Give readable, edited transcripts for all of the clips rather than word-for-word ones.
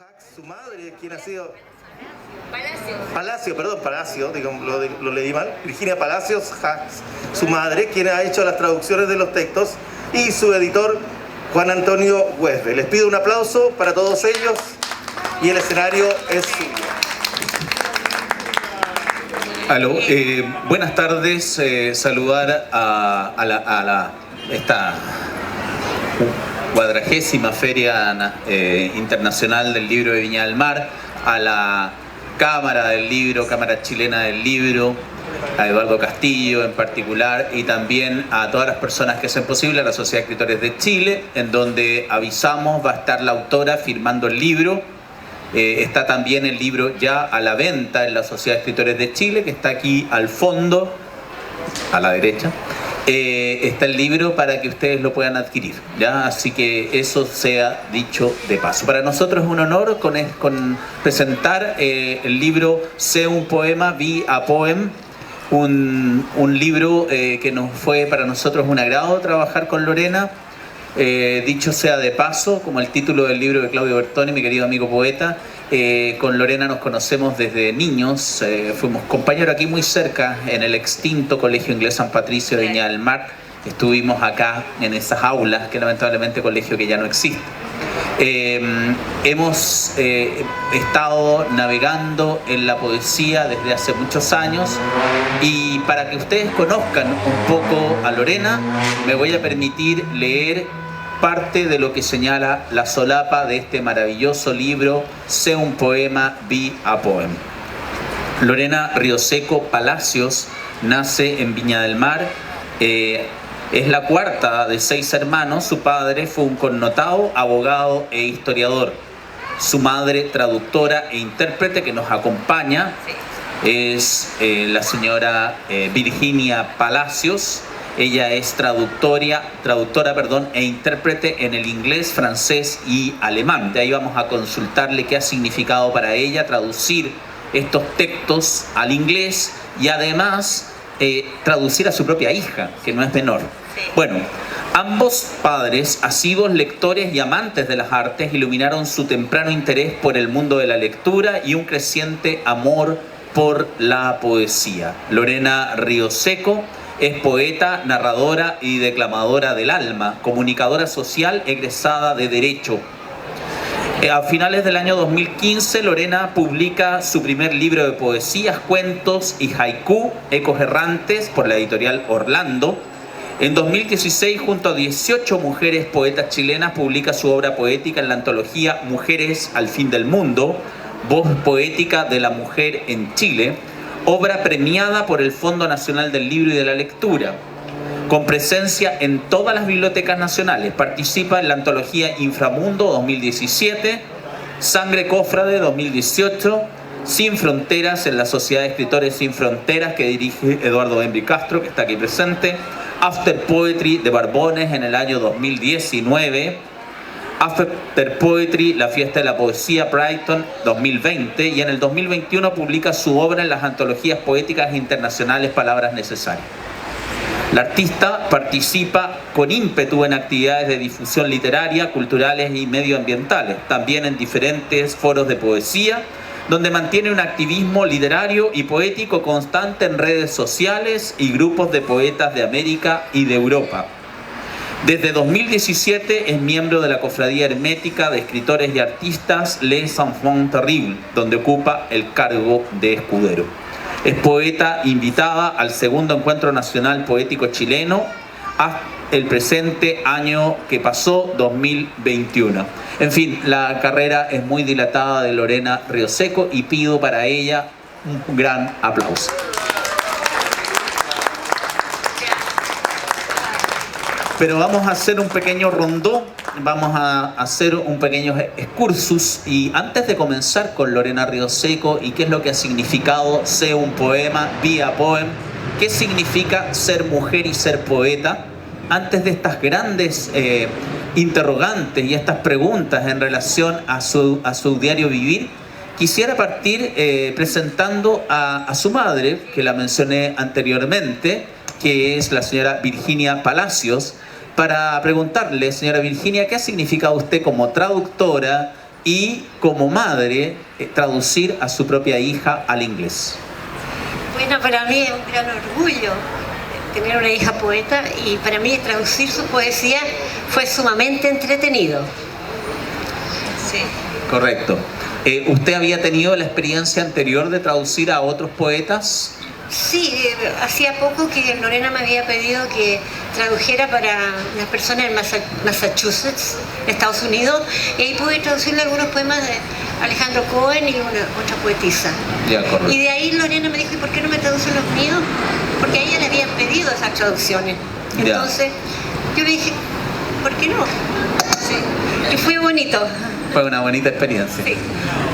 Hacks, su madre, quien ha sido... Palacios. Palacio, digamos, lo leí mal. Virginia Palacios Hacks, su madre, quien ha hecho las traducciones de los textos, y su editor, Juan Antonio Huesbe. Les pido un aplauso para todos ellos y el escenario es suyo. Aló, buenas tardes, saludar a esta 40ª Feria Internacional del Libro de Viña del Mar, a la Cámara del Libro, Cámara Chilena del Libro, a Eduardo Castillo en particular, y también a todas las personas que hacen posible, a la Sociedad de Escritores de Chile, en donde avisamos va a estar la autora firmando el libro. Está también el libro ya a la venta en la Sociedad de Escritores de Chile, que está aquí al fondo, a la derecha. Está el libro para que ustedes lo puedan adquirir, ¿ya? Así que eso sea dicho de paso. Para nosotros es un honor con presentar el libro Sé un poema, Be a Poem, un libro que nos fue para nosotros un agrado trabajar con Lorena. Dicho sea de paso, como el título del libro de Claudio Bertoni, mi querido amigo poeta, con Lorena nos conocemos desde niños, fuimos compañeros aquí muy cerca, en el extinto Colegio Inglés San Patricio de Viña del Mar. Estuvimos acá en esas aulas, que lamentablemente colegio que ya no existe. Hemos estado navegando en la poesía desde hace muchos años, y para que ustedes conozcan un poco a Lorena, me voy a permitir leer parte de lo que señala la solapa de este maravilloso libro, Sé un poema, Be a Poem. Lorena Rioseco Palacios nace en Viña del Mar. Es la cuarta de 6 hermanos. Su padre fue un connotado abogado e historiador. Su madre, traductora e intérprete, que nos acompaña, es la señora Virginia Palacios. Ella es traductora e intérprete en el inglés, francés y alemán. De ahí vamos a consultarle qué ha significado para ella traducir estos textos al inglés y además traducir a su propia hija, que no es menor. Bueno, ambos padres, asiduos lectores y amantes de las artes, iluminaron su temprano interés por el mundo de la lectura y un creciente amor por la poesía. Lorena Rioseco es poeta, narradora y declamadora del alma, comunicadora social egresada de Derecho. A finales del año 2015, Lorena publica su primer libro de poesías, cuentos y haiku, Ecos Errantes, por la editorial Orlando. En 2016, junto a 18 mujeres poetas chilenas, publica su obra poética en la antología Mujeres al Fin del Mundo, Voz Poética de la Mujer en Chile, obra premiada por el Fondo Nacional del Libro y de la Lectura. Con presencia en todas las bibliotecas nacionales, participa en la antología Inframundo 2017, Sangre Cofrade 2018, Sin Fronteras en la Sociedad de Escritores Sin Fronteras, que dirige Eduardo Embry Castro, que está aquí presente, After Poetry de Barbones en el año 2019, After Poetry, la fiesta de la poesía Brighton 2020, y en el 2021 publica su obra en las antologías poéticas internacionales Palabras Necesarias. La artista participa con ímpetu en actividades de difusión literaria, culturales y medioambientales, también en diferentes foros de poesía, donde mantiene un activismo literario y poético constante en redes sociales y grupos de poetas de América y de Europa. Desde 2017 es miembro de la Cofradía Hermética de Escritores y Artistas Les Enfants Terribles, donde ocupa el cargo de escudero. Es poeta invitada al segundo Encuentro Nacional Poético Chileno hasta el presente año que pasó, 2021. En fin, la carrera es muy dilatada de Lorena Rioseco y pido para ella un gran aplauso. Pero vamos a hacer un pequeño rondó, vamos a hacer un pequeño excursus, y antes de comenzar con Lorena Rioseco y qué es lo que ha significado Sé un poema, Be a Poem, qué significa ser mujer y ser poeta, antes de estas grandes interrogantes y estas preguntas en relación a su diario vivir, quisiera partir presentando a su madre, que la mencioné anteriormente, que es la señora Virginia Palacios, para preguntarle, señora Virginia, ¿qué ha significado usted como traductora, y como madre traducir a su propia hija al inglés. Bueno, para mí es un gran orgullo tener una hija poeta y para mí traducir su poesía fue sumamente entretenido. Sí. Correcto. ¿Usted había tenido la experiencia anterior de traducir a otros poetas? Sí, hacía poco que Lorena me había pedido que tradujera para unas personas en Massachusetts, Estados Unidos, y ahí pude traducirle algunos poemas de Alejandro Cohen y otra poetisa. Ya, correcto. Y de ahí Lorena me dijo, ¿y por qué no me traducen los míos? Porque a ella le habían pedido esas traducciones. Entonces yo le dije, ¿por qué no? Sí. Y fue bonito. Fue una bonita experiencia. Sí.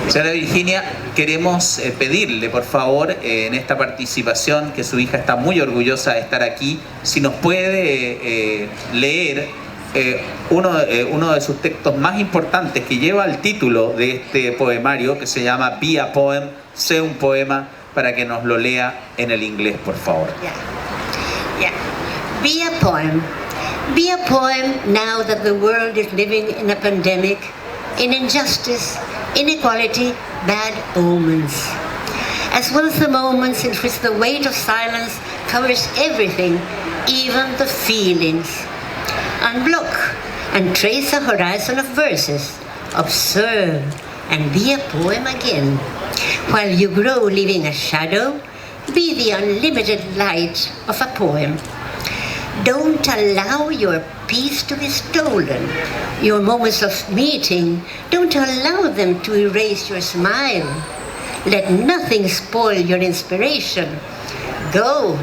Señora Virginia, queremos pedirle, por favor, en esta participación, que su hija está muy orgullosa de estar aquí, si nos puede leer uno de sus textos más importantes que lleva el título de este poemario, que se llama Be a Poem, sé un poema, para que nos lo lea en el inglés, por favor. Yeah. Be a poem. Be a poem now that the world is living in a pandemic, in injustice, inequality, bad omens, as well as the moments in which the weight of silence covers everything, even the feelings. Unblock and trace a horizon of verses. Observe and be a poem again. While you grow leaving a shadow, be the unlimited light of a poem. Don't allow your peace to be stolen. Your moments of meeting, don't allow them to erase your smile. Let nothing spoil your inspiration. Go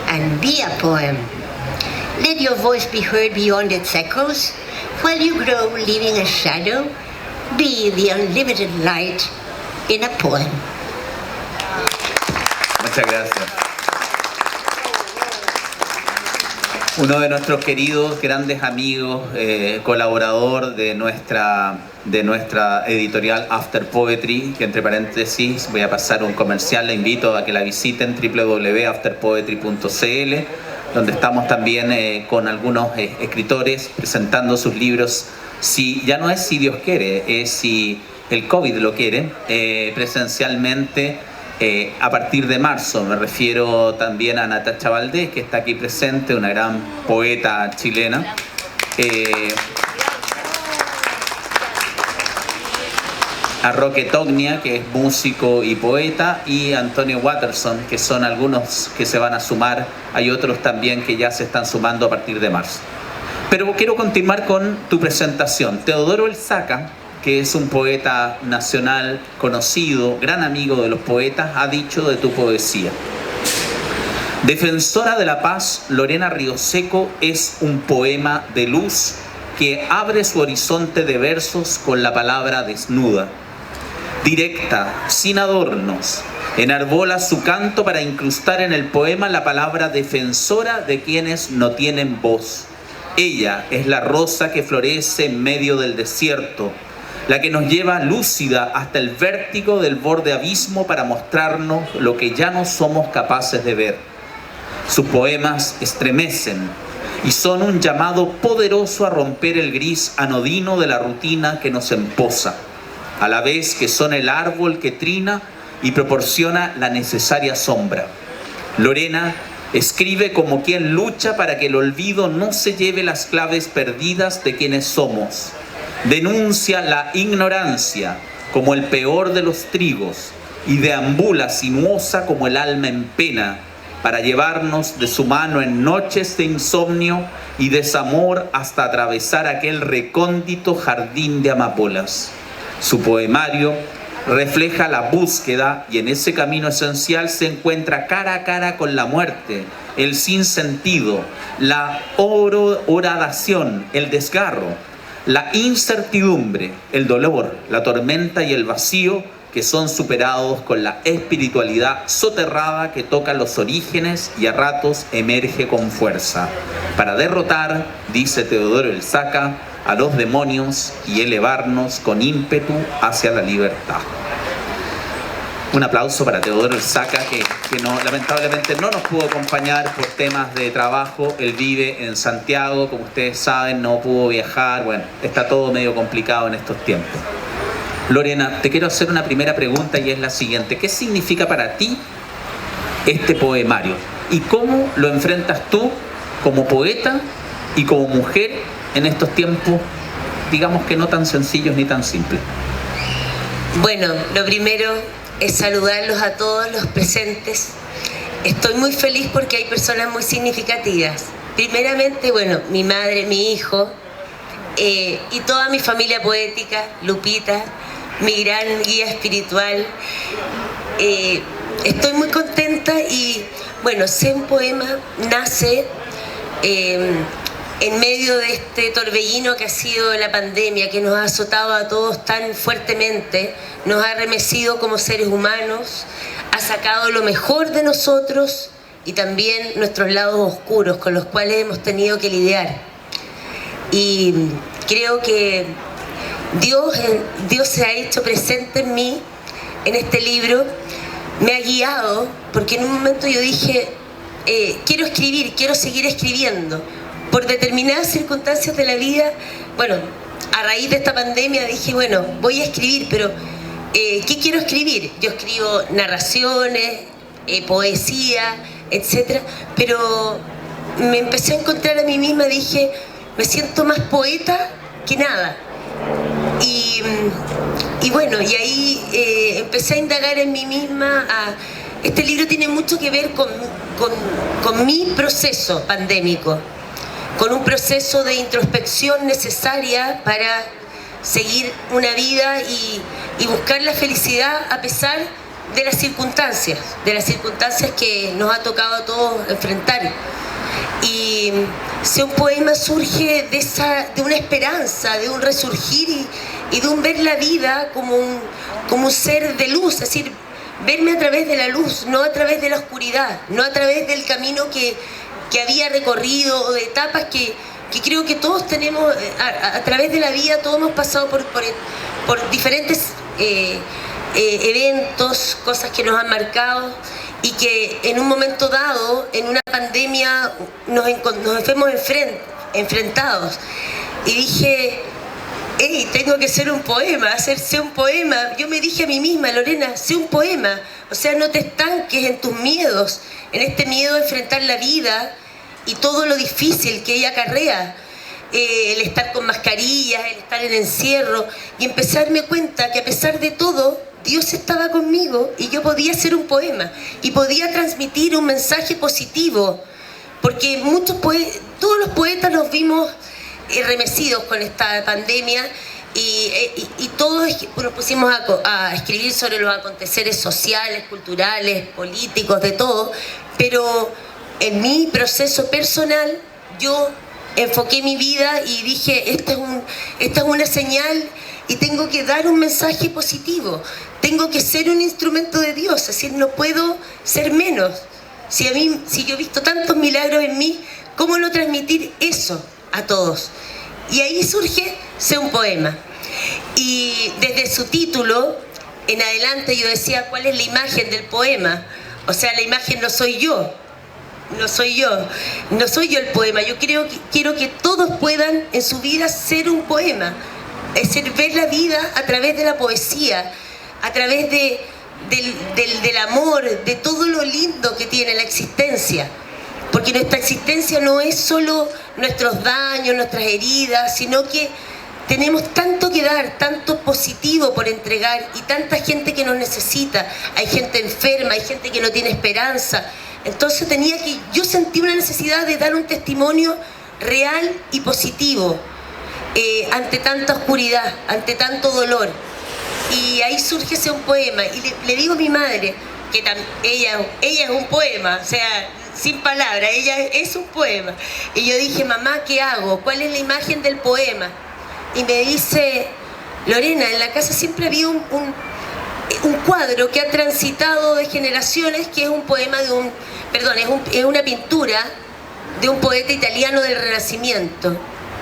and be a poem. Let your voice be heard beyond its echoes. While you grow, leaving a shadow, be the unlimited light in a poem. Muchas gracias. Uno de nuestros queridos, grandes amigos, colaborador de nuestra editorial After Poetry, que entre paréntesis voy a pasar un comercial, le invito a que la visiten, www.afterpoetry.cl, donde estamos también con algunos escritores presentando sus libros. Si ya no es si Dios quiere, es si el COVID lo quiere, presencialmente. A partir de marzo. Me refiero también a Natacha Valdés, que está aquí presente, una gran poeta chilena. A Roque Tognia, que es músico y poeta, y Antonio Watterson, que son algunos que se van a sumar. Hay otros también que ya se están sumando a partir de marzo. Pero quiero continuar con tu presentación. Teodoro Elzaca, que es un poeta nacional conocido, gran amigo de los poetas, ha dicho de tu poesía: defensora de la paz, Lorena Rioseco es un poema de luz que abre su horizonte de versos con la palabra desnuda. Directa, sin adornos, enarbola su canto para incrustar en el poema la palabra defensora de quienes no tienen voz. Ella es la rosa que florece en medio del desierto, la que nos lleva lúcida hasta el vértigo del borde abismo para mostrarnos lo que ya no somos capaces de ver. Sus poemas estremecen y son un llamado poderoso a romper el gris anodino de la rutina que nos emposa, a la vez que son el árbol que trina y proporciona la necesaria sombra. Lorena escribe como quien lucha para que el olvido no se lleve las claves perdidas de quienes somos. Denuncia la ignorancia como el peor de los trigos y deambula sinuosa como el alma en pena para llevarnos de su mano en noches de insomnio y desamor hasta atravesar aquel recóndito jardín de amapolas. Su poemario refleja la búsqueda y en ese camino esencial se encuentra cara a cara con la muerte, el sinsentido, la horadación, el desgarro, la incertidumbre, el dolor, la tormenta y el vacío, que son superados con la espiritualidad soterrada que toca los orígenes y a ratos emerge con fuerza, para derrotar, dice Teodoro Elzaca, a los demonios y elevarnos con ímpetu hacia la libertad. Un aplauso para Teodoro Elzaca, que lamentablemente no nos pudo acompañar por temas de trabajo. Él vive en Santiago, como ustedes saben, no pudo viajar. Bueno, está todo medio complicado en estos tiempos. Lorena, te quiero hacer una primera pregunta y es la siguiente. ¿Qué significa para ti este poemario? ¿Y cómo lo enfrentas tú como poeta y como mujer en estos tiempos, digamos que no tan sencillos ni tan simples? Bueno, lo primero es saludarlos a todos los presentes. Estoy muy feliz porque hay personas muy significativas. Primeramente, bueno, mi madre, mi hijo y toda mi familia poética, Lupita, mi gran guía espiritual. Estoy muy contenta y, bueno, Sé un poema nace en medio de este torbellino que ha sido la pandemia, que nos ha azotado a todos tan fuertemente, nos ha remecido como seres humanos, ha sacado lo mejor de nosotros y también nuestros lados oscuros con los cuales hemos tenido que lidiar. Y creo que Dios se ha hecho presente en mí, en este libro, me ha guiado, porque en un momento yo dije, quiero escribir, quiero seguir escribiendo. Por determinadas circunstancias de la vida, bueno, a raíz de esta pandemia dije, bueno, voy a escribir, pero ¿qué quiero escribir? Yo escribo narraciones, poesía, etc. Pero me empecé a encontrar a mí misma, dije, me siento más poeta que nada. Y bueno, y ahí empecé a indagar en mí misma. Este libro tiene mucho que ver con mi proceso pandémico, con un proceso de introspección necesaria para seguir una vida y buscar la felicidad a pesar de las circunstancias que nos ha tocado a todos enfrentar. Y Sé un poema surge de una esperanza, de un resurgir y de un ver la vida como un ser de luz, es decir, verme a través de la luz, no a través de la oscuridad, no a través del camino que había recorrido o de etapas que creo que todos tenemos a través de la vida. Todos hemos pasado por diferentes eventos, cosas que nos han marcado y que en un momento dado, en una pandemia, nos vemos enfrentados. Y dije, hey, tengo que ser un poema, hacerse un poema. Yo me dije a mí misma, Lorena, sé un poema. O sea, no te estanques en tus miedos, en este miedo de enfrentar la vida y todo lo difícil que ella acarrea, el estar con mascarillas, el estar en encierro, y empecé a darme cuenta que a pesar de todo, Dios estaba conmigo y yo podía hacer un poema y podía transmitir un mensaje positivo, porque todos los poetas nos vimos remecidos con esta pandemia y todos nos pusimos a escribir sobre los aconteceres sociales, culturales, políticos, de todo, pero en mi proceso personal yo enfoqué mi vida y dije, esta es una señal y tengo que dar un mensaje positivo, tengo que ser un instrumento de Dios, es decir, no puedo ser menos. Si yo he visto tantos milagros en mí, ¿cómo no transmitir eso a todos? Y ahí surge Sé un poema. Y desde su título en adelante yo decía, ¿cuál es la imagen del poema? O sea, la imagen no soy yo. No soy yo el poema. Yo quiero que todos puedan en su vida ser un poema, es decir, ver la vida a través de la poesía, a través del amor, de todo lo lindo que tiene la existencia, porque nuestra existencia no es solo nuestros daños, nuestras heridas, sino que tenemos tanto que dar, tanto positivo por entregar y tanta gente que nos necesita. Hay gente enferma, hay gente que no tiene esperanza. Entonces yo sentí una necesidad de dar un testimonio real y positivo ante tanta oscuridad, ante tanto dolor. Y ahí surge Sé un poema. Y le digo a mi madre, que ella es un poema, o sea, sin palabras, ella es un poema. Y yo dije, mamá, ¿qué hago? ¿Cuál es la imagen del poema? Y me dice, Lorena, en la casa siempre había un cuadro que ha transitado de generaciones, que es un poema es una pintura de un poeta italiano del Renacimiento.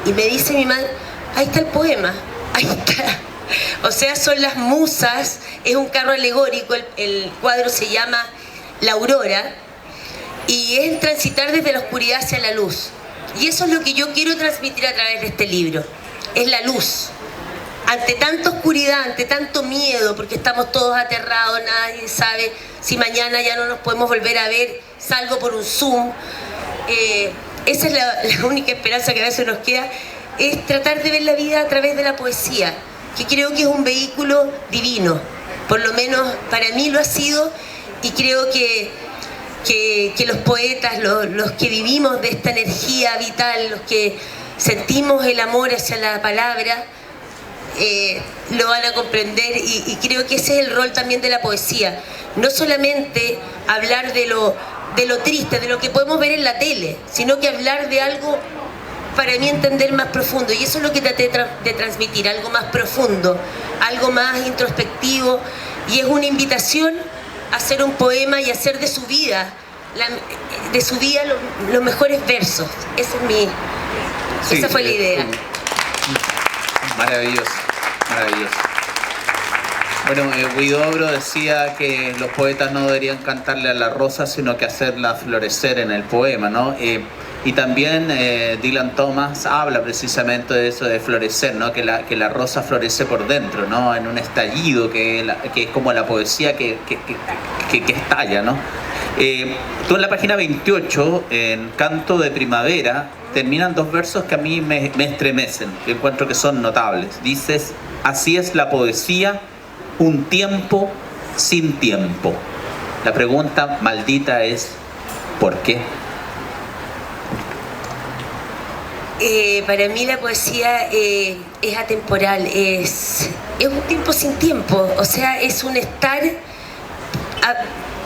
Y me dice mi madre, ahí está el poema, ahí está. O sea, son las musas, es un carro alegórico, el cuadro se llama La Aurora, y es el transitar desde la oscuridad hacia la luz. Y eso es lo que yo quiero transmitir a través de este libro, es la luz. ante tanta oscuridad, ante tanto miedo, porque estamos todos aterrados, nadie sabe si mañana ya no nos podemos volver a ver, salgo por un Zoom. Esa es la única esperanza que a veces nos queda, es tratar de ver la vida a través de la poesía, que creo que es un vehículo divino, por lo menos para mí lo ha sido, y creo que los poetas, los que vivimos de esta energía vital, los que sentimos el amor hacia la palabra, lo van a comprender, y creo que ese es el rol también de la poesía. No solamente hablar de lo triste, de lo que podemos ver en la tele, sino que hablar de algo, para mí entender, más profundo. Y eso es lo que traté de transmitir, algo más profundo, algo más introspectivo, y es una invitación a hacer un poema y hacer de su vida, los mejores versos. Esa fue la idea. Maravilloso, maravilloso. Bueno, Huidobro decía que los poetas no deberían cantarle a la rosa, sino que hacerla florecer en el poema, ¿no? Y también Dylan Thomas habla precisamente de eso, de florecer, ¿no? Que la rosa florece por dentro, ¿no? En un estallido que es como la poesía que estalla, ¿no? Tú en la página 28, en Canto de Primavera, terminan dos versos que a mí me estremecen, que encuentro que son notables. Dices: así es la poesía, un tiempo sin tiempo. La pregunta maldita es: ¿por qué? Para mí la poesía es atemporal, es un tiempo sin tiempo, o sea, es un estar,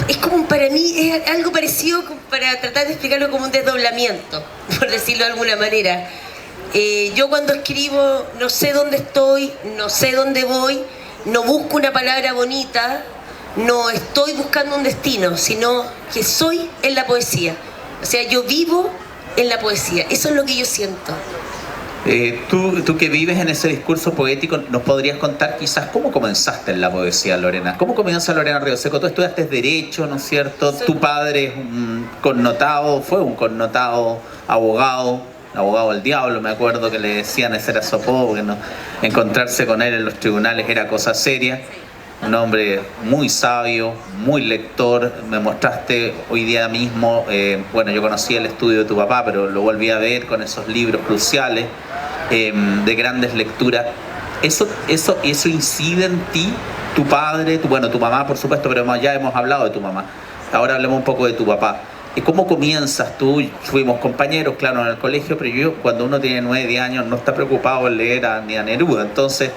es como, para mí es algo parecido, para tratar de explicarlo, como un desdoblamiento, por decirlo de alguna manera. Yo cuando escribo no sé dónde estoy, no sé dónde voy, no busco una palabra bonita, no estoy buscando un destino, sino que soy en la poesía. O sea, yo vivo en la poesía, eso es lo que yo siento. Tú que vives en ese discurso poético, ¿nos podrías contar quizás cómo comenzaste en la poesía, Lorena? ¿Cómo comienza Lorena Rioseco? Tú estudiaste Derecho, ¿no es cierto? Tu padre es fue un connotado abogado del diablo, me acuerdo que le decían, ese era Sopó, porque no, encontrarse con él en los tribunales era cosa seria. Un hombre muy sabio, muy lector. Me mostraste hoy día mismo, bueno, yo conocí el estudio de tu papá, pero lo volví a ver con esos libros cruciales, de grandes lecturas. ¿Eso incide en ti? Tu padre, tu mamá, por supuesto, pero ya hemos hablado de tu mamá. Ahora hablemos un poco de tu papá. ¿Cómo comienzas tú? Fuimos compañeros, claro, en el colegio, pero cuando uno tiene 9, 10 años, no está preocupado en leer ni a Neruda. Entonces,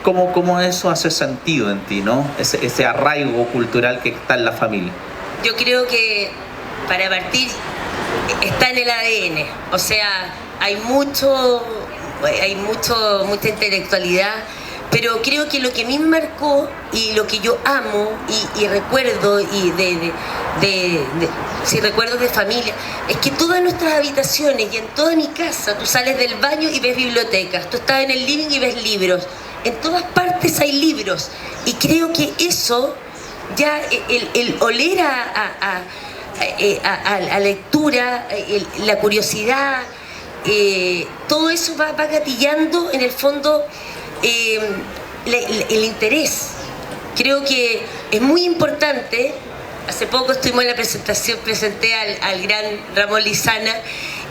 ¿cómo eso hace sentido en ti, ¿no? Ese arraigo cultural que está en la familia. Yo creo que, para partir, está en el ADN. O sea, hay mucha intelectualidad, pero creo que lo que a mí me marcó y lo que yo amo y recuerdo, y si recuerdos de familia, es que todas nuestras habitaciones y en toda mi casa, tú sales del baño y ves bibliotecas, tú estás en el living y ves libros. En todas partes hay libros, y creo que eso, ya el oler a lectura, la curiosidad, todo eso va gatillando en el fondo el interés. Creo que es muy importante. Hace poco estuvimos en la presentación, presenté al gran Ramón Lizana,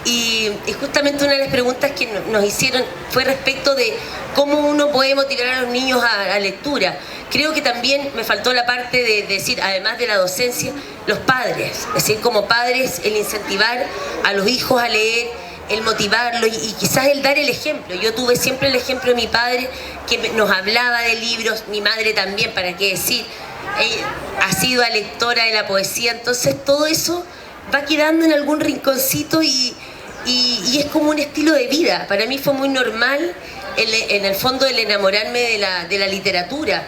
y justamente una de las preguntas que nos hicieron fue respecto de cómo uno puede motivar a los niños a lectura. Creo que también me faltó la parte de decir, además de la docencia, los padres. Es decir, como padres, el incentivar a los hijos a leer, el motivarlos y quizás el dar el ejemplo. Yo tuve siempre el ejemplo de mi padre, que nos hablaba de libros, mi madre también, para qué decir. Ella ha sido lectora de la poesía, entonces todo eso va quedando en algún rinconcito y es como un estilo de vida. Para mí fue muy normal, en el fondo, el enamorarme de la literatura,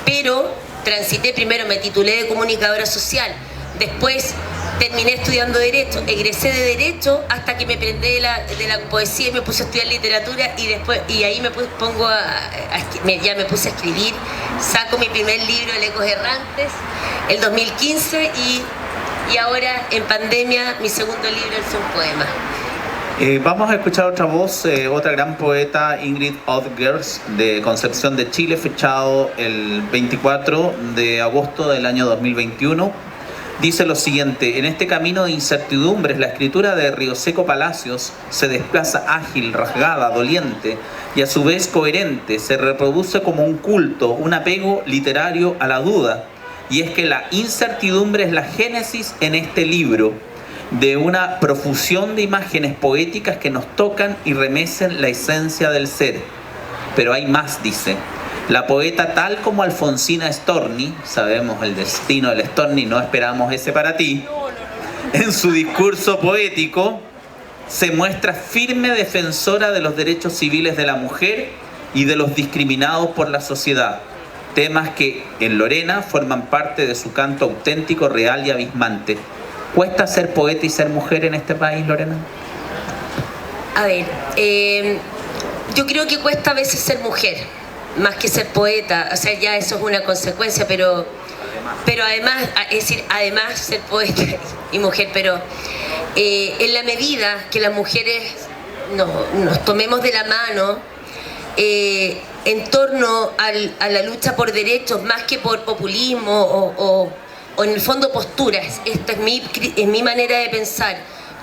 pero transité primero, me titulé de comunicadora social, después terminé estudiando Derecho, egresé de Derecho hasta que me prendé de la poesía y me puse a estudiar literatura, y ahí me puse a escribir. Saco mi primer libro, El Ecos Errantes, el 2015, y ahora en pandemia mi segundo libro es un poema. Vamos a escuchar otra voz, otra gran poeta, Ingrid Odgers, de Concepción de Chile, fechado el 24 de agosto del año 2021. Dice lo siguiente: en este camino de incertidumbres, la escritura de Rioseco Palacios se desplaza ágil, rasgada, doliente y a su vez coherente. Se reproduce como un culto, un apego literario a la duda. Y es que la incertidumbre es la génesis en este libro de una profusión de imágenes poéticas que nos tocan y remecen la esencia del ser. Pero hay más, dice. La poeta, tal como Alfonsina Storni, sabemos el destino del Storni, no esperamos ese para ti, en su discurso poético se muestra firme defensora de los derechos civiles de la mujer y de los discriminados por la sociedad, temas que en Lorena forman parte de su canto auténtico, real y abismante. ¿Cuesta ser poeta y ser mujer en este país, Lorena? A ver, yo creo que cuesta a veces ser mujer, más que ser poeta. O sea, ya eso es una consecuencia, pero además, es decir, además ser poeta y mujer, pero en la medida que las mujeres nos tomemos de la mano en torno a la lucha por derechos, más que por populismo o en el fondo posturas. Esta es mi manera de pensar.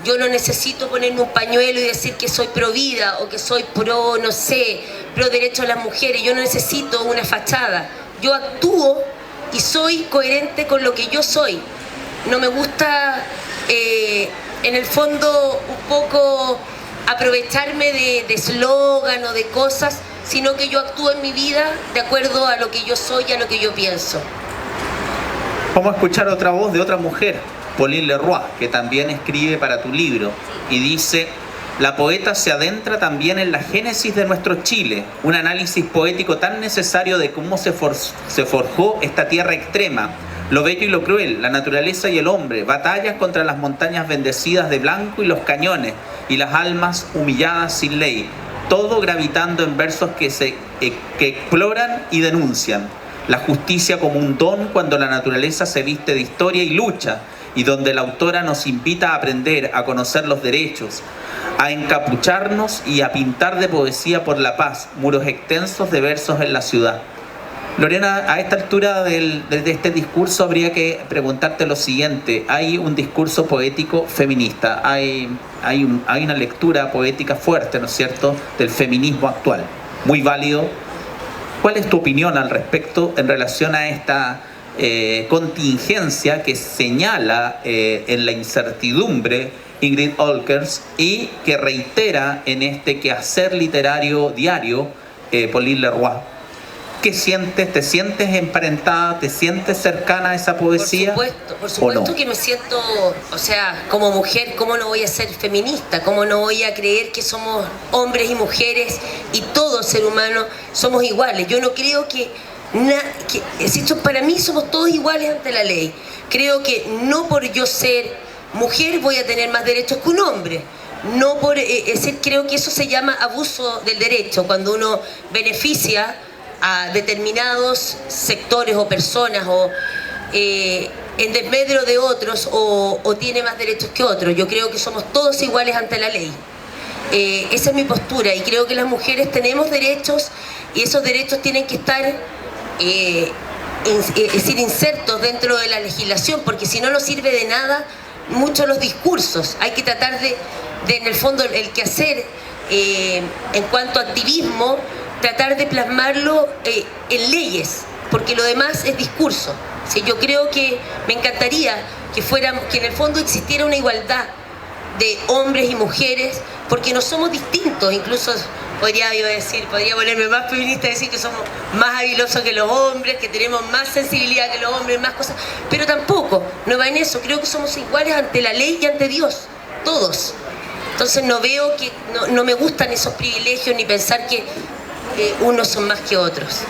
Yo no necesito ponerme un pañuelo y decir que soy pro vida o que soy pro, no sé, pro derechos de las mujeres. Yo no necesito una fachada. Yo actúo y soy coherente con lo que yo soy. No me gusta, en el fondo, un poco aprovecharme de eslogan o de cosas, sino que yo actúo en mi vida de acuerdo a lo que yo soy y a lo que yo pienso. Vamos a escuchar otra voz de otra mujer, Pauline Leroy, que también escribe para tu libro y dice: la poeta se adentra también en la génesis de nuestro Chile, un análisis poético tan necesario de cómo se forjó esta tierra extrema, lo bello y lo cruel, la naturaleza y el hombre, batallas contra las montañas bendecidas de blanco y los cañones, y las almas humilladas sin ley, todo gravitando en versos que exploran y denuncian la justicia como un don cuando la naturaleza se viste de historia y lucha, y donde la autora nos invita a aprender, a conocer los derechos, a encapucharnos y a pintar de poesía por la paz, muros extensos de versos en la ciudad. Lorena, a esta altura de este discurso habría que preguntarte lo siguiente: hay un discurso poético feminista, hay una lectura poética fuerte, ¿no es cierto?, del feminismo actual, muy válido. ¿Cuál es tu opinión al respecto en relación a esta contingencia que señala en la incertidumbre Ingrid Odgers y que reitera en este quehacer literario diario Pauline Leroy? ¿Qué sientes? ¿Te sientes emparentada? ¿Te sientes cercana a esa poesía? Por supuesto no? Que me siento, o sea, como mujer, ¿cómo no voy a ser feminista? ¿Cómo no voy a creer que somos hombres y mujeres y todo ser humano somos iguales? Yo no creo para mí somos todos iguales ante la ley. Creo que no por yo ser mujer voy a tener más derechos que un hombre. No por, creo que eso se llama abuso del derecho, cuando uno beneficia a determinados sectores o personas o en desmedro de otros o tiene más derechos que otros. Yo creo que somos todos iguales ante la ley. Esa es mi postura, y creo que las mujeres tenemos derechos y esos derechos tienen que estar insertos dentro de la legislación, porque si no, no sirve de nada mucho los discursos. Hay que tratar de en el fondo, el quehacer en cuanto a activismo, tratar de plasmarlo en leyes, porque lo demás es discurso. ¿Sí? Yo creo que me encantaría que en el fondo existiera una igualdad de hombres y mujeres, porque no somos distintos. Incluso podría ponerme más feminista y decir que somos más habilosos que los hombres, que tenemos más sensibilidad que los hombres, más cosas, pero tampoco, no va en eso. Creo que somos iguales ante la ley y ante Dios, todos. Entonces no me gustan esos privilegios ni pensar que unos son más que otros.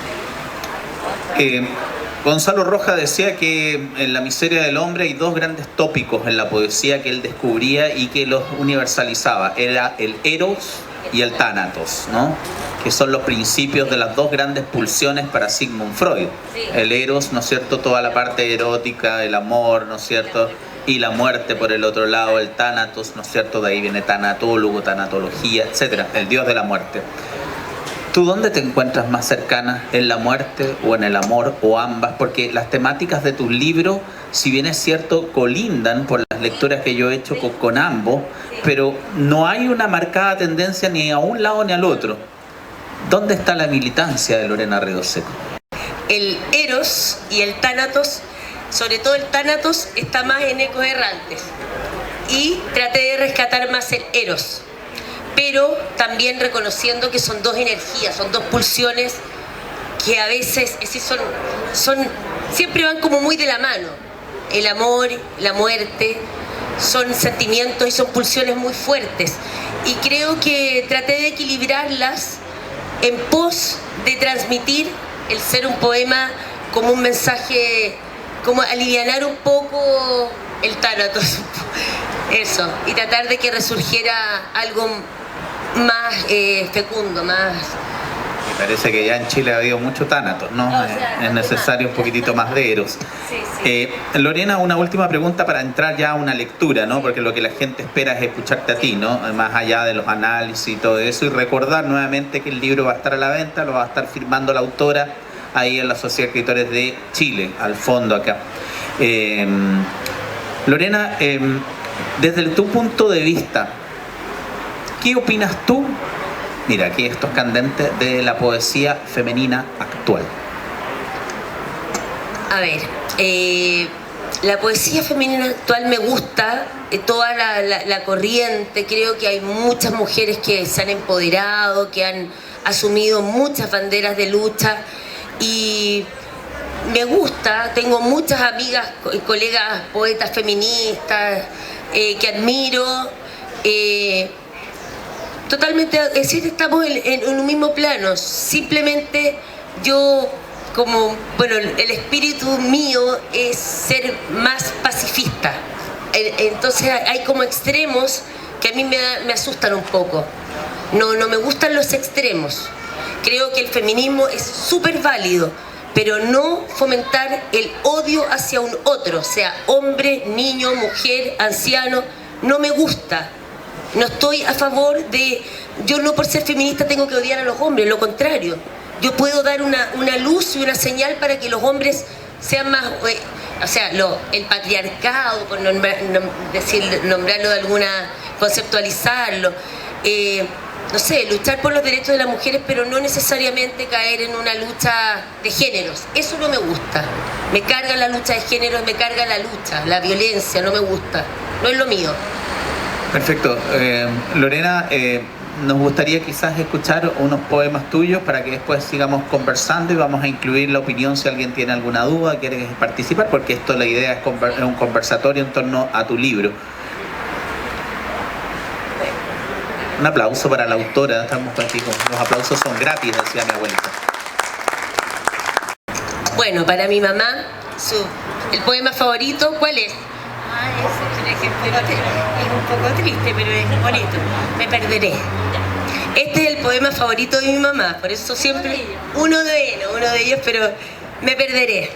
Gonzalo Rojas decía que en La miseria del hombre hay dos grandes tópicos en la poesía que él descubría y que los universalizaba. Era el eros y el tánatos, ¿no? Que son los principios de las dos grandes pulsiones para Sigmund Freud. Sí. El eros, ¿no es cierto?, toda la parte erótica, el amor, ¿no es cierto?, y la muerte por el otro lado, el Tánatos, ¿no es cierto? De ahí viene tanatólogo, tanatología, etcétera, el dios de la muerte. ¿Tú dónde te encuentras más cercana? ¿En la muerte o en el amor o ambas? Porque las temáticas de tus libros, si bien es cierto, colindan por las lecturas que yo he hecho con ambos, pero no hay una marcada tendencia ni a un lado ni al otro. ¿Dónde está la militancia de Lorena Rioseco? El Eros y el Tánatos, sobre todo el Tánatos, está más en Ecos Errantes. Y traté de rescatar más el Eros, pero también reconociendo que son dos energías, son dos pulsiones que a veces siempre van como muy de la mano. El amor, la muerte, son sentimientos y son pulsiones muy fuertes. Y creo que traté de equilibrarlas en pos de transmitir el ser un poema como un mensaje, como alivianar un poco el Tánatos, eso, y tratar de que resurgiera algo más fecundo, más... Me parece que ya en Chile ha habido mucho Tánatos, ¿no? Es necesario un poquitito más de Eros. Sí. Lorena, una última pregunta para entrar ya a una lectura, ¿no? Porque lo que la gente espera es escucharte a ti, ¿no? Más allá de los análisis y todo eso, y recordar nuevamente que el libro va a estar a la venta, lo va a estar firmando la autora ahí en la Sociedad de Escritores de Chile, al fondo acá. Lorena, desde tu punto de vista, ¿qué opinas tú? Mira, aquí esto es candente, de la poesía femenina actual. A ver, la poesía femenina actual me gusta, toda la corriente. Creo que hay muchas mujeres que se han empoderado, que han asumido muchas banderas de lucha, y me gusta. Tengo muchas amigas y colegas poetas feministas que admiro. Totalmente, es decir, estamos en un mismo plano. Simplemente yo, el espíritu mío es ser más pacifista. Entonces hay como extremos que a mí me asustan un poco. No me gustan los extremos. Creo que el feminismo es súper válido, pero no fomentar el odio hacia un otro, sea hombre, niño, mujer, anciano. No me gusta. No estoy a favor de... Yo no por ser feminista tengo que odiar a los hombres, lo contrario. Yo puedo dar una luz y una señal para que los hombres sean más... el patriarcado, por nombrarlo de alguna... conceptualizarlo. No sé, luchar por los derechos de las mujeres, pero no necesariamente caer en una lucha de géneros. Eso no me gusta. Me carga la lucha de géneros, me carga la lucha, la violencia, no me gusta. No es lo mío. Perfecto. Lorena, nos gustaría quizás escuchar unos poemas tuyos para que después sigamos conversando, y vamos a incluir la opinión si alguien tiene alguna duda, quiere participar, porque esto, la idea es un conversatorio en torno a tu libro. Un aplauso para la autora. Estamos aquí los aplausos son gratis, decía mi abuelita. Bueno, para mi mamá, el poema favorito, ¿cuál es? Es un poco triste, pero es bonito. Me perderé. Este es el poema favorito de mi mamá, por eso siempre... Uno de ellos, pero me perderé.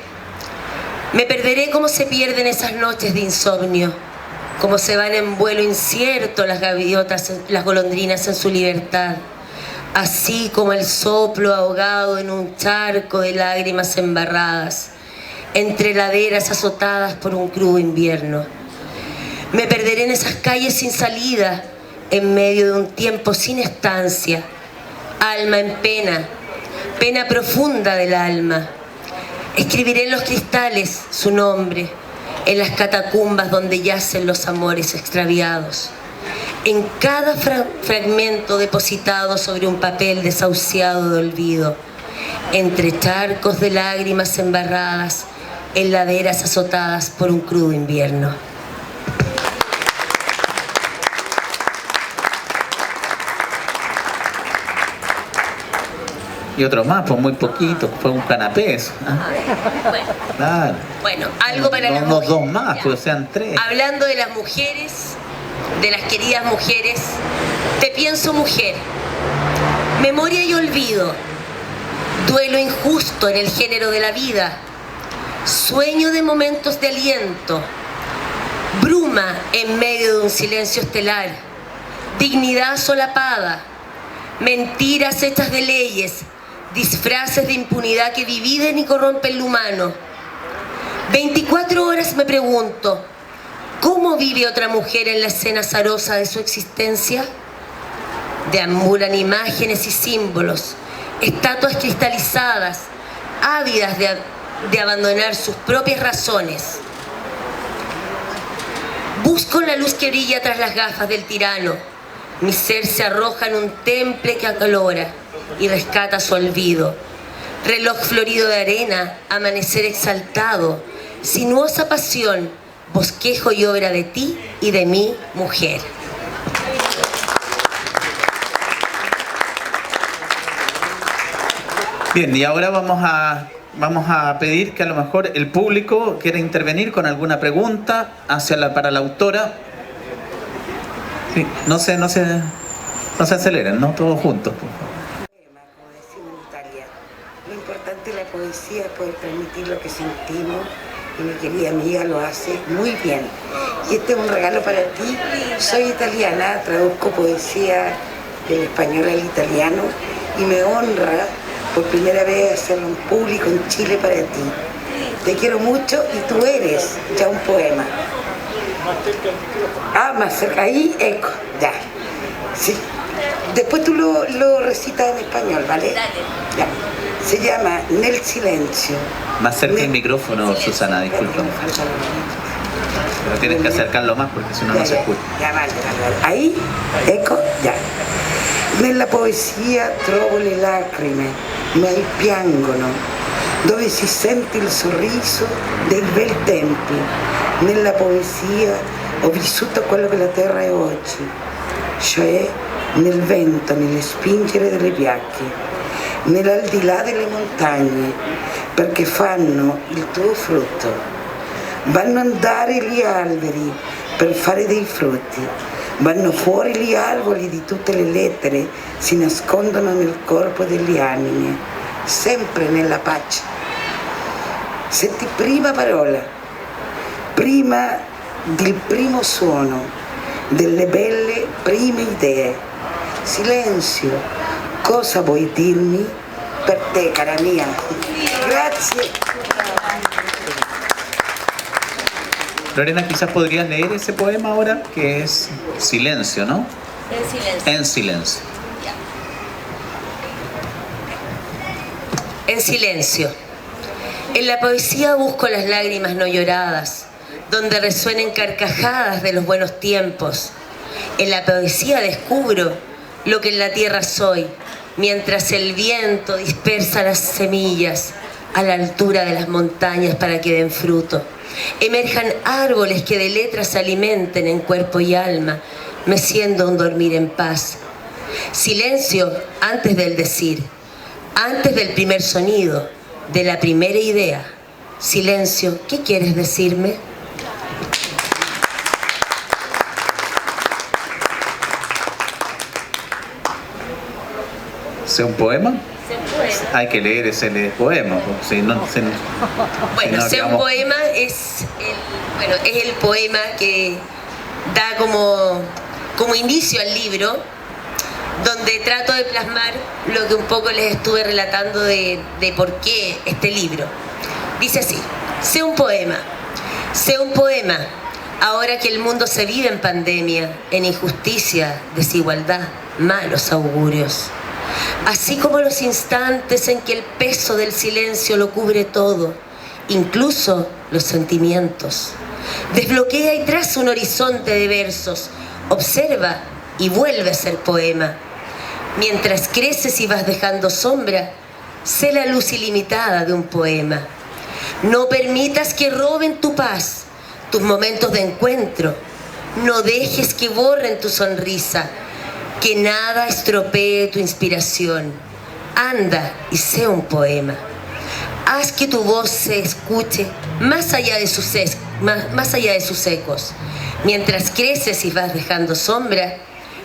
Me perderé como se pierden esas noches de insomnio, como se van en vuelo incierto las gaviotas, las golondrinas en su libertad, así como el soplo ahogado en un charco de lágrimas embarradas, entre laderas azotadas por un crudo invierno. Me perderé en esas calles sin salida, en medio de un tiempo sin estancia, alma en pena, pena profunda del alma. Escribiré en los cristales su nombre, en las catacumbas donde yacen los amores extraviados, en cada fragmento depositado sobre un papel desahuciado de olvido, entre charcos de lágrimas embarradas, en laderas azotadas por un crudo invierno. Y otro más, pues muy poquito, fue un canapé eso. Claro. Bueno, algo para las mujeres. mujeres. Dos más, pero sean tres. Hablando de las mujeres, de las queridas mujeres, te pienso mujer, memoria y olvido, duelo injusto en el género de la vida, sueño de momentos de aliento, Bruma en medio de un silencio estelar, dignidad solapada, mentiras hechas de leyes, disfraces de impunidad que dividen y corrompen lo humano. 24 horas me pregunto, ¿cómo vive otra mujer en la escena azarosa de su existencia? Deambulan imágenes y símbolos, estatuas cristalizadas, ávidas de abandonar sus propias razones. Busco la luz que brilla tras las gafas del tirano. Mi ser se arroja en un temple que acalora y rescata su olvido. Reloj florido de arena, amanecer exaltado, sinuosa pasión, bosquejo y obra de ti y de mí, mujer. Bien, y ahora vamos a pedir que a lo mejor el público quiera intervenir con alguna pregunta para la autora. Sí, no se aceleren, ¿no? Todos juntos, por favor. Como decimos en Italia, lo importante de la poesía es poder transmitir lo que sentimos, y mi querida amiga lo hace muy bien. Y este es un regalo para ti. Soy italiana, traduzco poesía del español al italiano y me honra por primera vez hacerlo en público en Chile para ti. Te quiero mucho y tú eres ya un poema. Ah, más cerca, ahí, eco, ya. Sí. Después tú lo recitas en español, ¿vale? Ya. Se llama Nel Silencio. Más cerca el micrófono, Susana, disculpa. Pero tienes que acercarlo más porque si no, no se escucha. Ya, vale. Ahí, eco, ya. Nella poesia trovo le lacrime, ma piangono, dove si sente il sorriso del bel tempo. Nella poesia ho vissuto quello che la terra è oggi, cioè nel vento, nelle spingere delle piaghe, nell'aldilà delle montagne, perché fanno il tuo frutto. Vanno andare gli alberi per fare dei frutti. Vanno fuori gli alberi di tutte le lettere, si nascondono nel corpo delle anime, sempre nella pace. Senti prima parola, prima del primo suono, delle belle prime idee. Silenzio, cosa vuoi dirmi? Per te, cara mia. Grazie. Lorena, quizás podrías leer ese poema ahora, que es Silencio, ¿no? En silencio. En silencio. En silencio. En la poesía busco las lágrimas no lloradas, donde resuenen carcajadas de los buenos tiempos. En la poesía descubro lo que en la tierra soy, mientras el viento dispersa las semillas a la altura de las montañas para que den fruto. Emerjan árboles que de letras se alimenten en cuerpo y alma, meciendo un dormir en paz. Silencio antes del decir, antes del primer sonido, de la primera idea. Silencio, ¿qué quieres decirme? ¿Sea un poema? Hay que leer ese poema. Si no, Bueno, Sea un poema es el poema que da como inicio al libro, donde trato de plasmar lo que un poco les estuve relatando de por qué este libro. Dice así: Sea un poema, ahora que el mundo se vive en pandemia, en injusticia, desigualdad, malos augurios. Así como los instantes en que el peso del silencio lo cubre todo, incluso los sentimientos. Desbloquea y traza un horizonte de versos, observa y vuelve a ser poema. Mientras creces y vas dejando sombra, sé la luz ilimitada de un poema. No permitas que roben tu paz, tus momentos de encuentro. No dejes que borren tu sonrisa, que nada estropee tu inspiración. Anda y sé un poema. Haz que tu voz se escuche más allá de sus ecos. Mientras creces y vas dejando sombra,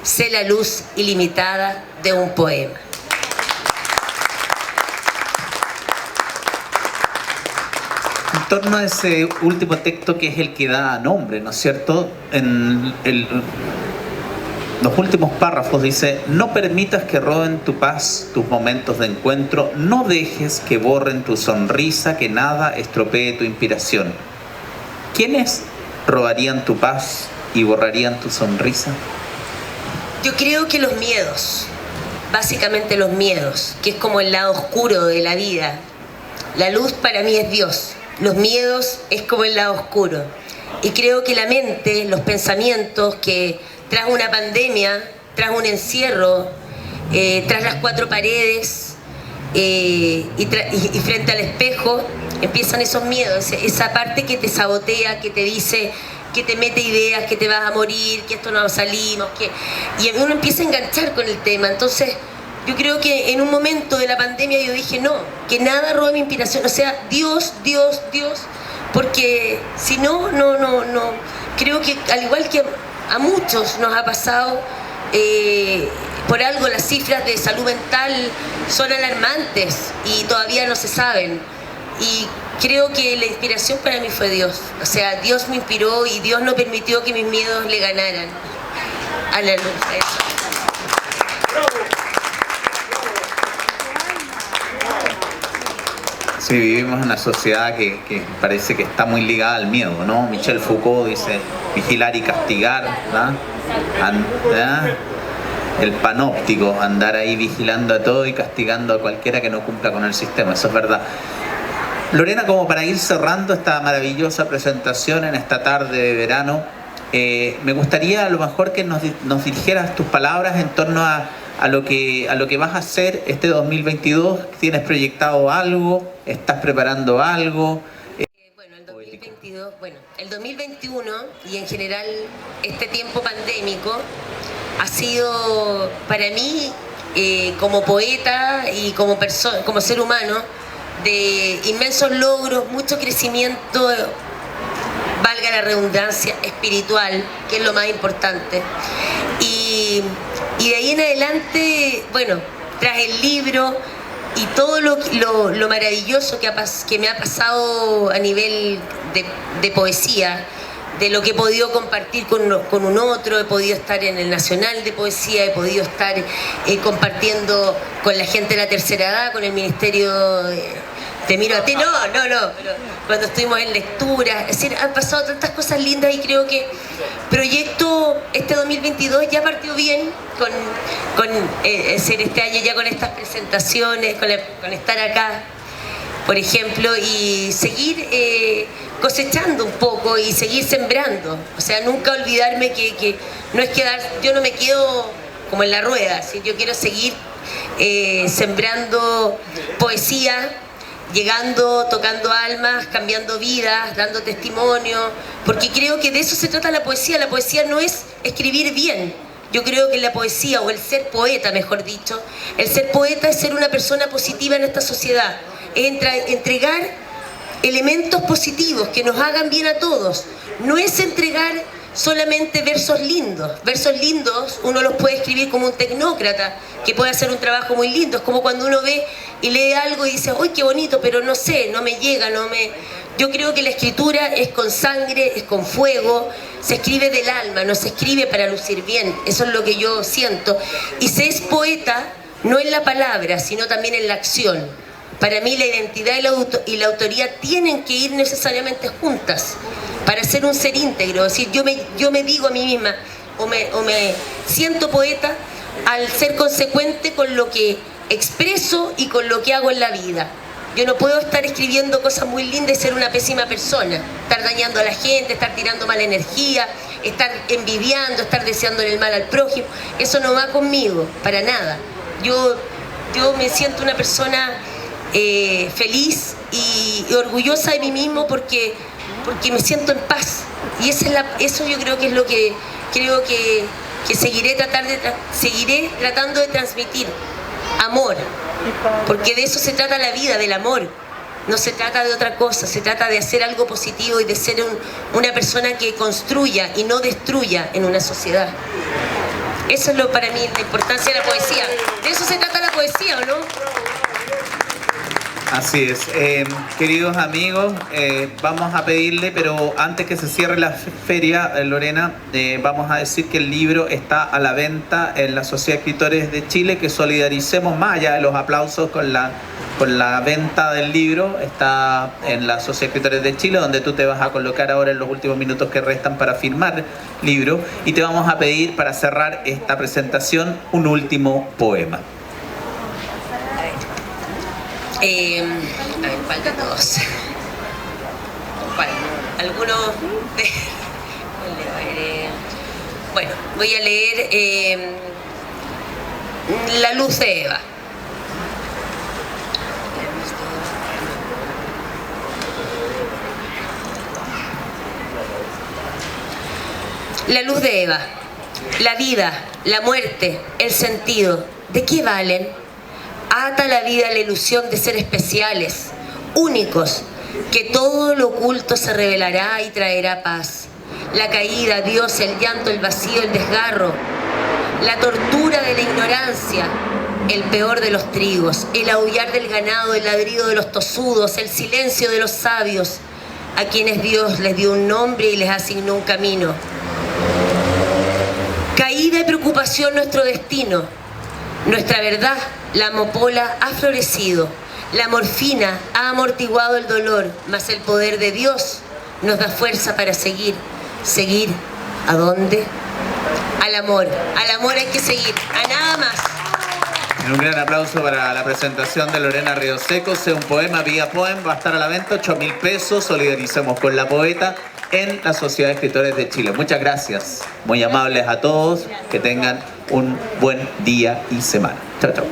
sé la luz ilimitada de un poema. torno a ese último texto que es el que da nombre, ¿no es cierto? En los últimos párrafos dice: no permitas que roben tu paz, tus momentos de encuentro, no dejes que borren tu sonrisa, que nada estropee tu inspiración. ¿Quiénes robarían tu paz y borrarían tu sonrisa? Yo creo que los miedos, básicamente los miedos, que es como el lado oscuro de la vida. La luz para mí es Dios, los miedos es como el lado oscuro. Y creo que la mente, los pensamientos que tras una pandemia, tras un encierro, tras las cuatro paredes y frente al espejo, empiezan esos miedos, esa parte que te sabotea, que te dice, que te mete ideas, que te vas a morir, que esto no salimos, y uno empieza a enganchar con el tema. Entonces yo creo que en un momento de la pandemia yo dije no, que nada robe mi inspiración, o sea, Dios, Dios, Dios, porque si no, creo que al igual que a muchos nos ha pasado, por algo las cifras de salud mental son alarmantes y todavía no se saben. Y creo que la inspiración para mí fue Dios. O sea, Dios me inspiró y Dios no permitió que mis miedos le ganaran a la luz. Sí, vivimos en una sociedad que parece que está muy ligada al miedo, ¿no? Michel Foucault dice vigilar y castigar, ¿no? El panóptico, andar ahí vigilando a todo y castigando a cualquiera que no cumpla con el sistema, eso es verdad. Lorena, como para ir cerrando esta maravillosa presentación en esta tarde de verano, me gustaría a lo mejor que nos dirigieras tus palabras en torno a lo que vas a hacer este 2022. ¿Tienes proyectado algo? ¿Estás preparando algo? Bueno, el 2022, el 2021 y en general este tiempo pandémico ha sido para mí como poeta y como ser humano de inmensos logros, mucho crecimiento, valga la redundancia, espiritual, que es lo más importante. Y de ahí en adelante, tras el libro y todo lo maravilloso que me ha pasado a nivel de poesía, de lo que he podido compartir con un otro, he podido estar en el Nacional de Poesía, he podido estar compartiendo con la gente de la tercera edad, con el Ministerio Te miro a ti, no, pero cuando estuvimos en lectura, es decir, han pasado tantas cosas lindas y creo que proyecto este 2022 ya partió bien con ser este año ya con estas presentaciones, con estar acá, por ejemplo, y seguir cosechando un poco y seguir sembrando. O sea, nunca olvidarme que no es yo no me quedo como en la rueda, ¿sí? Yo quiero seguir sembrando poesía, llegando, tocando almas, cambiando vidas, dando testimonio, porque creo que de eso se trata la poesía. La poesía no es escribir bien. Yo creo que la poesía, o el ser poeta, mejor dicho, el ser poeta es ser una persona positiva en esta sociedad, es entregar elementos positivos que nos hagan bien a todos. No es entregar solamente versos lindos. Versos lindos uno los puede escribir como un tecnócrata, que puede hacer un trabajo muy lindo. Es como cuando uno ve y lee algo y dice, ¡ay, qué bonito! Pero no sé, no me llega, Yo creo que la escritura es con sangre, es con fuego, se escribe del alma, no se escribe para lucir bien. Eso es lo que yo siento. Y se es poeta no en la palabra, sino también en la acción. Para mí la identidad y la autoría tienen que ir necesariamente juntas para ser un ser íntegro. Es decir, yo me digo a mí misma o me siento poeta al ser consecuente con lo que expreso y con lo que hago en la vida. Yo no puedo estar escribiendo cosas muy lindas y ser una pésima persona, estar dañando a la gente, estar tirando mala energía, estar envidiando, estar deseándole el mal al prójimo. Eso no va conmigo, para nada. Yo me siento una persona feliz y orgullosa de mí mismo porque me siento en paz. Y eso yo creo que es lo que creo que seguiré tratando de transmitir. Amor, porque de eso se trata la vida, del amor. No se trata de otra cosa, se trata de hacer algo positivo y de ser una persona que construya y no destruya en una sociedad. Eso es para mí la importancia de la poesía. De eso se trata la poesía, ¿o no? Así es. Queridos amigos, vamos a pedirle, pero antes que se cierre la feria, Lorena, vamos a decir que el libro está a la venta en la Sociedad de Escritores de Chile, que solidaricemos más allá de los aplausos con la venta del libro. Está en la Sociedad de Escritores de Chile, donde tú te vas a colocar ahora en los últimos minutos que restan para firmar libro, y te vamos a pedir para cerrar esta presentación un último poema. A ver, ¿cuál de todos? ¿Cuál? ¿Alguno? Bueno, voy a leer La luz de Eva. La luz de Eva. La vida, la muerte, el sentido, ¿de qué valen? Ata la vida a la ilusión de ser especiales, únicos, que todo lo oculto se revelará y traerá paz. La caída, Dios, el llanto, el vacío, el desgarro, la tortura de la ignorancia, el peor de los trigos, el aullar del ganado, el ladrido de los tosudos, el silencio de los sabios, a quienes Dios les dio un nombre y les asignó un camino. Caída y preocupación nuestro destino, nuestra verdad. La amapola ha florecido, la morfina ha amortiguado el dolor, mas el poder de Dios nos da fuerza para seguir. ¿Seguir a dónde? Al amor hay que seguir, a nada más. Un gran aplauso para la presentación de Lorena Riosecos. Un poema vía poem, va a estar a la venta, 8.000 pesos. Solidaricemos con la poeta en la Sociedad de Escritores de Chile. Muchas gracias, muy amables a todos, que tengan un buen día y semana. Chao, chao.